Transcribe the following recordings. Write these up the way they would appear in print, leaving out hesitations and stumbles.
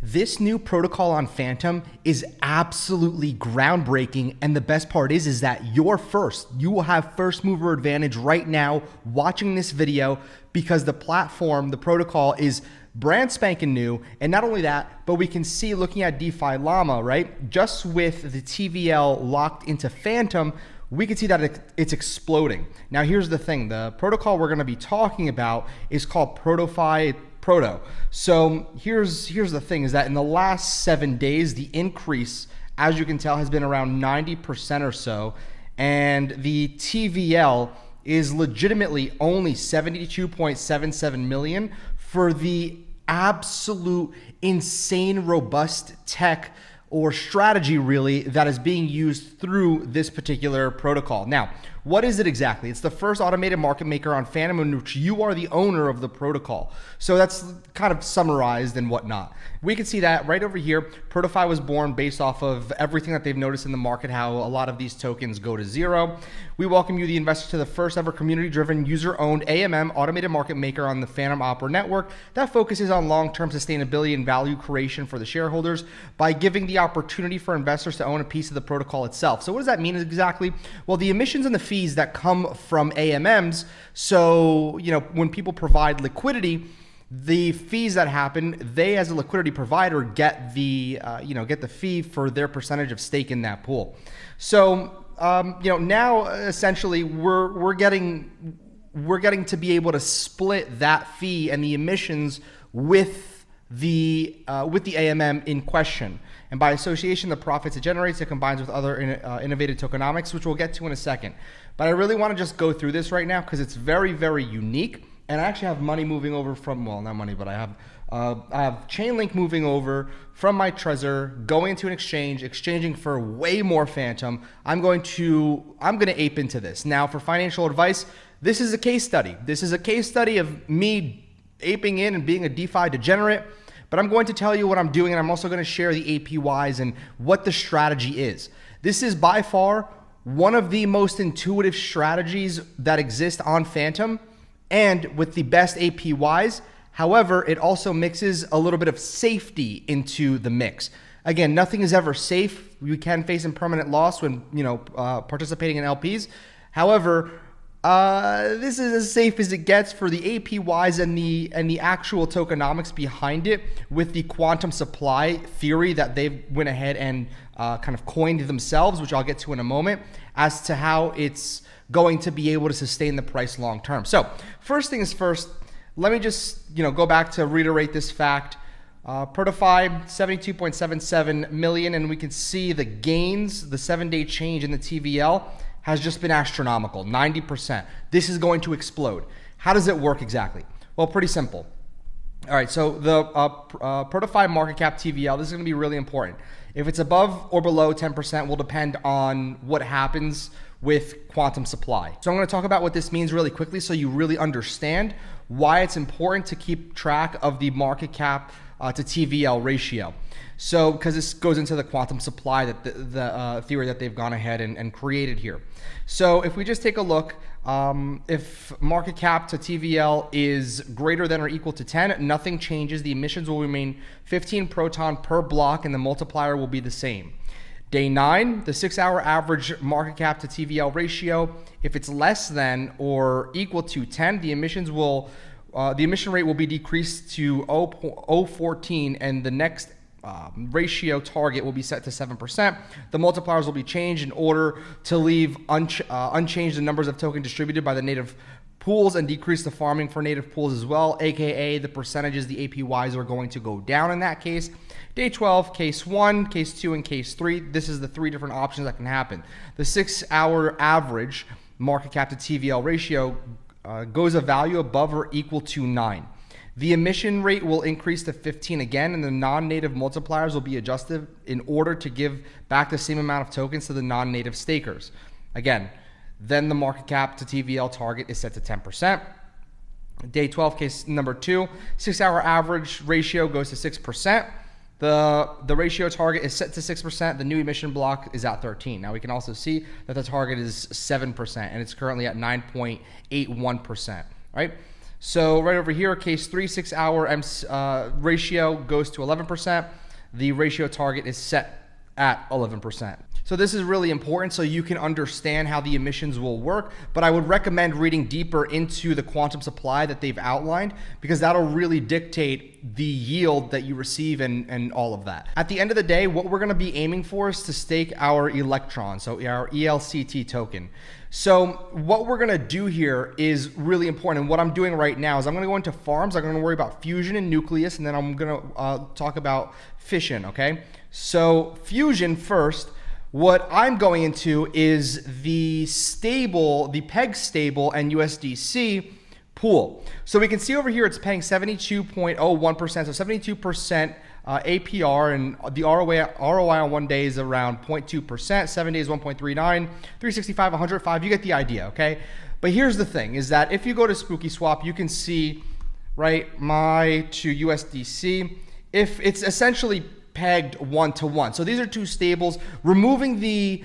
This new protocol on Fantom is absolutely groundbreaking, and the best part is that you're first. You will have first mover advantage right now watching this video because the platform, the protocol is brand spanking new. And not only that, but we can see looking at DeFi Llama, right? Just with the TVL locked into Fantom, we can see that it's exploding. Now, here's the thing. The protocol we're going to be talking about is called Protofi Proto. So here's the thing is that in the last 7 days, the increase, as you can tell, has been around 90% or so. And the TVL is legitimately only 72.77 million for the absolute insane robust tech or strategy really that is being used through this particular protocol. Now, what is it exactly? It's the first automated market maker on Fantom in which you are the owner of the protocol. So that's kind of summarized and whatnot. We can see that right over here. Protofi was born based off of everything that they've noticed in the market, how a lot of these tokens go to zero. We welcome you, the investor, to the first ever community-driven, user-owned AMM automated market maker on the Fantom Opera network that focuses on long-term sustainability and value creation for the shareholders by giving the opportunity for investors to own a piece of the protocol itself. So what does that mean exactly? Well, the emissions and the fees that come from AMMs. So, when people provide liquidity, the fees that happen, they as a liquidity provider get the get the fee for their percentage of stake in that pool. So now essentially we're getting to be able to split that fee and the emissions with the AMM in question. And by association, the profits it generates, it combines with other innovative tokenomics, which we'll get to in a second. But I really want to just go through this right now because it's very, very unique. And I actually have money moving over from, well, not money, but I have Chainlink moving over from my Trezor, going into an exchange, exchanging for way more Fantom. I'm going to ape into this. Now, for financial advice, this is a case study. This is a case study of me aping in and being a DeFi degenerate. But I'm going to tell you what I'm doing, and I'm also going to share the APYs and what the strategy is. This is by far one of the most intuitive strategies that exist on Fantom and with the best APYs. However, it also mixes a little bit of safety into the mix. Again, nothing is ever safe. You can face impermanent loss when participating in LPs. However, this is as safe as it gets for the APYs and the actual tokenomics behind it with the quantum supply theory that they've went ahead and kind of coined themselves, which I'll get to in a moment, as to how it's going to be able to sustain the price long term. So first things first, let me just go back to reiterate this fact. Protofi 72.77 million, and we can see the gains, the 7-day change in the TVL has just been astronomical, 90%. This is going to explode. How does it work exactly? Well, pretty simple. All right, so the Protofi market cap TVL, this is going to be really important. If it's above or below 10% will depend on what happens with quantum supply. So I'm going to talk about what this means really quickly so you really understand why it's important to keep track of the market cap to TVL ratio. So, because this goes into the quantum supply, that the theory that they've gone ahead and created here. So if we just take a look, if market cap to TVL is greater than or equal to 10, nothing changes. The emissions will remain 15 proton per block and the multiplier will be the same. Day 9, the 6-hour average market cap to TVL ratio, if it's less than or equal to 10, the emission rate will be decreased to 0.014 and the next ratio target will be set to 7%. The multipliers will be changed in order to leave unchanged the numbers of tokens distributed by the native pools and decrease the farming for native pools as well, aka the percentages, the APYs are going to go down in that case. Day 12, case 1, case 2, and case 3. This is the 3 different options that can happen. The 6-hour average market cap to TVL ratio goes a value above or equal to 9. The emission rate will increase to 15 again, and the non-native multipliers will be adjusted in order to give back the same amount of tokens to the non-native stakers. Again, then the market cap to TVL target is set to 10%. Day 12, case number 2, 6-hour average ratio goes to 6%. The ratio target is set to 6%. The new emission block is at 13. Now we can also see that the target is 7%, and it's currently at 9.81%, right? So right over here, case 3, 6 hour ratio goes to 11%. The ratio target is set at 11%. So this is really important so you can understand how the emissions will work, but I would recommend reading deeper into the quantum supply that they've outlined, because that'll really dictate the yield that you receive and all of that. At the end of the day, what we're gonna be aiming for is to stake our electron, so our ELCT token. So what we're gonna do here is really important, and what I'm doing right now is I'm gonna go into farms. I'm gonna worry about fusion and nucleus, and then I'm gonna talk about fission, okay? So fusion first. What I'm going into is the stable, the PEG stable and USDC pool. So we can see over here it's paying 72.01%, so 72% APR, and the ROI on 1 day is around 0.2%, 7 days 1.39, 365, 105, you get the idea, okay? But here's the thing, is that if you go to Spooky Swap, you can see, right, my to USDC, if it's essentially pegged 1-to-1. So these are two stables, removing the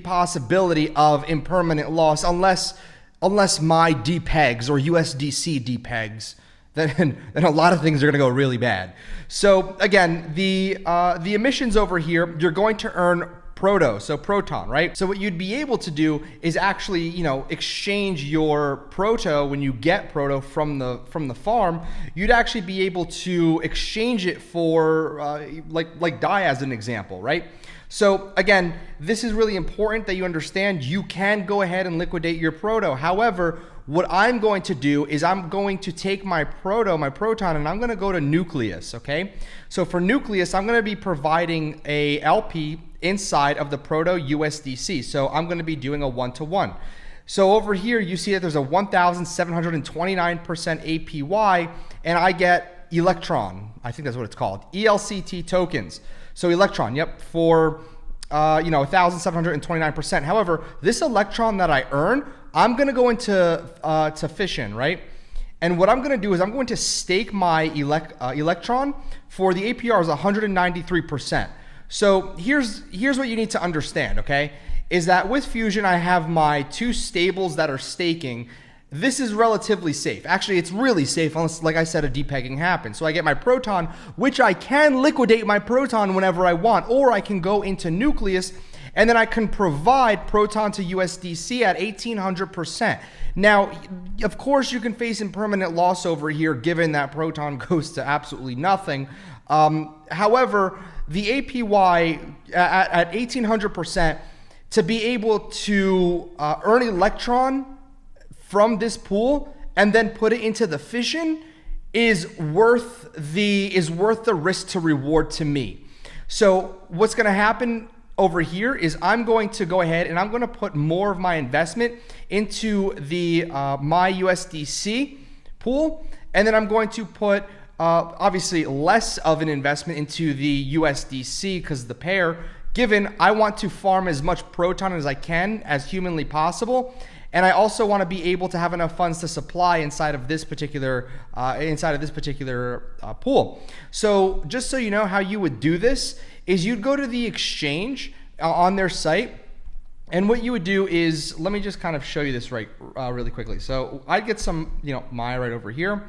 possibility of impermanent loss, unless my depegs or USDC depegs, then a lot of things are going to go really bad. So again, the emissions over here, you're going to earn Proto, so proton, right? So what you'd be able to do is actually, you know, exchange your Proto when you get Proto from the farm. You'd actually be able to exchange it for like DAI as an example, right? So again, this is really important that you understand you can go ahead and liquidate your Proto. However, what I'm going to do is I'm going to take my Proto, my proton, and I'm going to go to nucleus, okay? So for nucleus, I'm going to be providing a LP inside of the Proto USDC. So I'm going to be doing a 1-to-1. So over here, you see that there's a 1,729% APY, and I get electron. I think that's what it's called, ELCT tokens. So electron, yep, for 1,729%. However, this electron that I earn, I'm going to go into fission, right? And what I'm going to do is I'm going to stake my electron for the APR is 193%. So here's what you need to understand, okay? Is that with fusion, I have my two stables that are staking. This is relatively safe. Actually, it's really safe unless, like I said, a depegging happens. So I get my proton, which I can liquidate my proton whenever I want, or I can go into nucleus, and then I can provide proton to USDC at 1,800%. Now, of course, you can face impermanent loss over here, given that proton goes to absolutely nothing. However, the APY at 1,800%, to be able to earn electron from this pool and then put it into the fission is worth the risk to reward to me. So what's going to happen over here is I'm going to go ahead and I'm going to put more of my investment into the my USDC pool, and then I'm going to put obviously less of an investment into the USDC because the pair, given I want to farm as much proton as I can as humanly possible. And I also want to be able to have enough funds to supply inside of this particular pool. So just so you know how you would do this is you'd go to the exchange on their site, and what you would do is, let me just kind of show you this really quickly. So I'd get some, Maya right over here.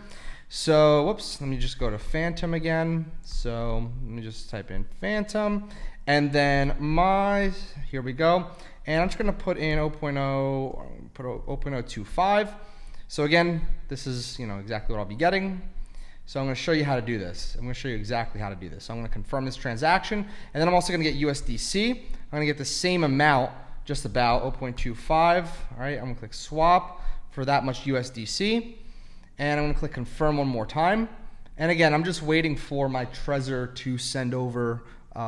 So whoops, let me just go to Fantom again. So let me just type in Fantom, and then here we go. And I'm just going to put in 0.025. So again, this is exactly what I'll be getting. So I'm going to show you how to do this. I'm going to show you exactly how to do this. So I'm going to confirm this transaction, and then I'm also going to get USDC. I'm going to get the same amount, just about 0.25. All right, I'm going to click swap for that much USDC, and I'm going to click confirm one more time. And again, I'm just waiting for my Trezor to send over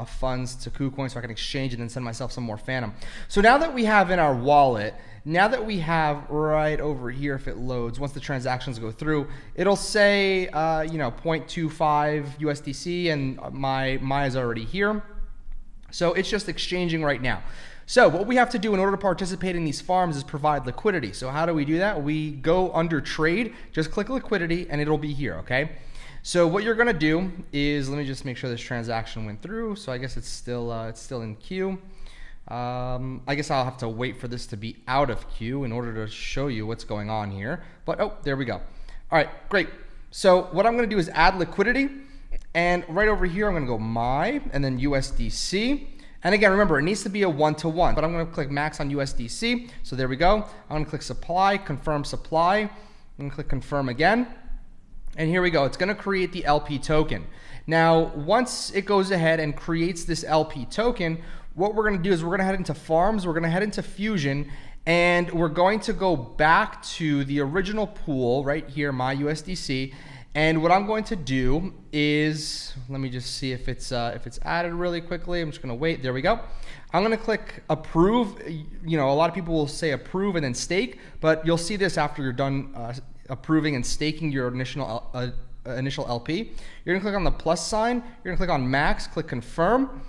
funds to KuCoin so I can exchange it and send myself some more Fantom. So now that we have in our wallet, now that we have right over here, if it loads, once the transactions go through, it'll say 0.25 USDC, and my Maya's already here. So it's just exchanging right now. So what we have to do in order to participate in these farms is provide liquidity. So how do we do that? We go under trade, just click liquidity, and it'll be here, okay? So what you're gonna do is, let me just make sure this transaction went through. So I guess it's still in queue. I guess I'll have to wait for this to be out of queue in order to show you what's going on here. But oh, there we go. All right, great. So what I'm going to do is add liquidity. And right over here, I'm going to go my and then USDC. And again, remember, it needs to be a 1-to-1, but I'm going to click max on USDC. So there we go. I'm going to click supply, confirm supply. I'm going to click confirm again. And here we go. It's going to create the LP token. Now, once it goes ahead and creates this LP token, what we're going to do is we're going to head into farms. We're going to head into Fusion, and we're going to go back to the original pool right here, my USDC. And what I'm going to do is, let me just see if it's added really quickly. I'm just going to wait. There we go. I'm going to click approve. You know, a lot of people will say approve and then stake, but you'll see this after you're done approving and staking your initial LP. You're going to click on the plus sign. You're going to click on max, click confirm.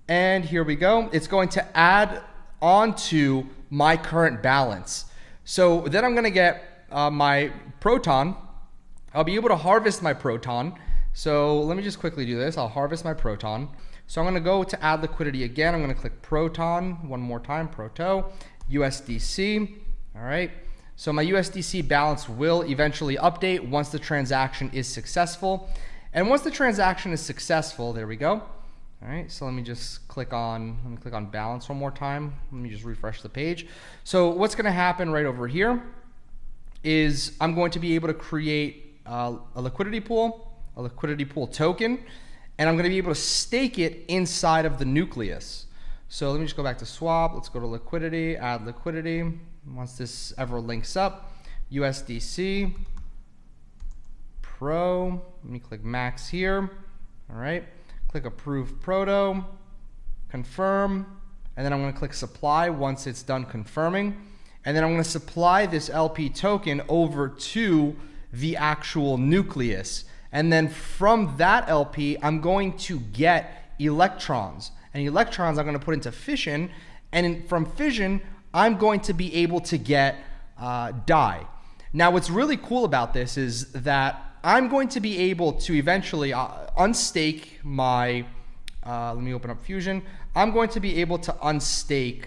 And here we go. It's going to add onto my current balance. So then I'm going to get my Proton. I'll be able to harvest my Proton. So let me just quickly do this. I'll harvest my Proton. So I'm going to go to add liquidity again. I'm going to click Proton one more time, Proto, USDC. All right. So my USDC balance will eventually update once the transaction is successful. And once the transaction is successful, there we go. All right. So let me click on balance one more time. Let me just refresh the page. So what's going to happen right over here is I'm going to be able to create a liquidity pool token, and I'm going to be able to stake it inside of the nucleus. So let me just go back to swap. Let's go to liquidity, add liquidity. Once this ever links up, USDC, Pro, let me click max here. All right, click approve Proto, confirm, and then I'm going to click supply once it's done confirming. And then I'm going to supply this LP token over to the actual nucleus. And then from that LP, I'm going to get electrons. And electrons I'm going to put into fission. And from fission, I'm going to be able to get DAI. Now, what's really cool about this is that I'm going to be able to eventually unstake my, let me open up Fusion. I'm going to be able to unstake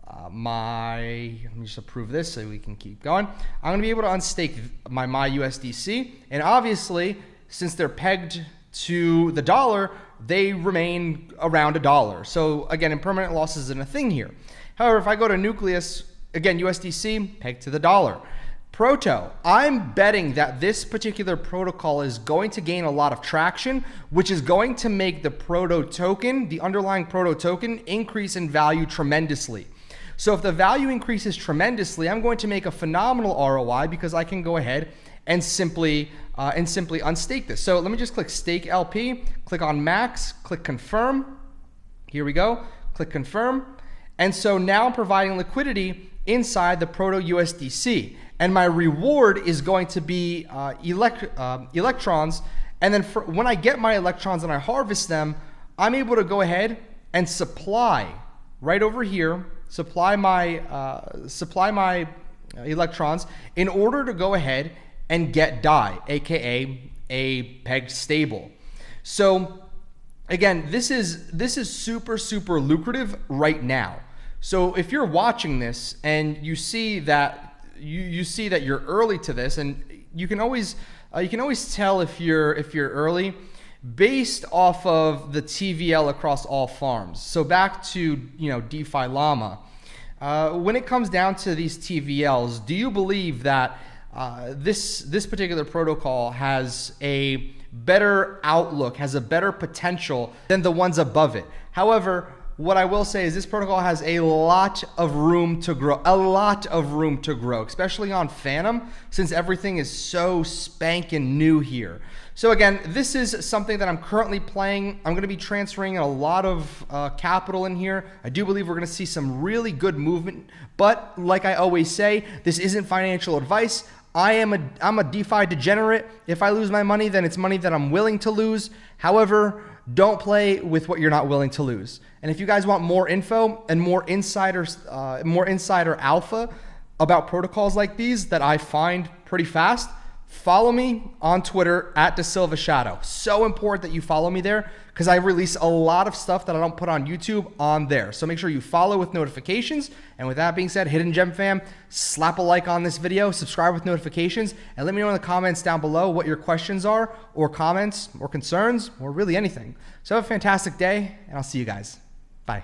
let me just approve this so we can keep going. I'm going to be able to unstake my USDC. And obviously, since they're pegged to the dollar, they remain around $1. So again, impermanent loss isn't a thing here. However, if I go to Nucleus, again, USDC pegged to the dollar. Proto, I'm betting that this particular protocol is going to gain a lot of traction, which is going to make the Proto token, the underlying Proto token, increase in value tremendously. So if the value increases tremendously, I'm going to make a phenomenal ROI because I can go ahead and simply unstake this. So let me just click stake LP, click on max, click confirm. Here we go, click confirm. And so now I'm providing liquidity inside the Proto USDC. And my reward is going to be electrons. And then when I get my electrons and I harvest them, I'm able to go ahead and supply right over here, supply my electrons in order to go ahead and get DAI, aka a pegged stable. So again, this is super lucrative right now. So if you're watching this and you see that you're early to this, and you can always tell if you're early based off of the TVL across all farms. So back to DeFi Llama. When it comes down to these TVLs, do you believe that this particular protocol has a better outlook, has a better potential than the ones above it? However, what I will say is this protocol has a lot of room to grow, especially on Fantom, since everything is so spanking new here. So again, this is something that I'm currently playing. I'm going to be transferring a lot of capital in here. I do believe we're going to see some really good movement, but like I always say, this isn't financial advice. I'm a DeFi degenerate. If I lose my money, then it's money that I'm willing to lose. However, don't play with what you're not willing to lose. And if you guys want more info and more insider alpha about protocols like these that I find pretty fast, follow me on Twitter at DaSilvaShadow. So important that you follow me there because I release a lot of stuff that I don't put on YouTube on there. So make sure you follow with notifications. And with that being said, Hidden Gem fam, slap a like on this video, subscribe with notifications, and let me know in the comments down below what your questions are or comments or concerns or really anything. So have a fantastic day, and I'll see you guys. Bye.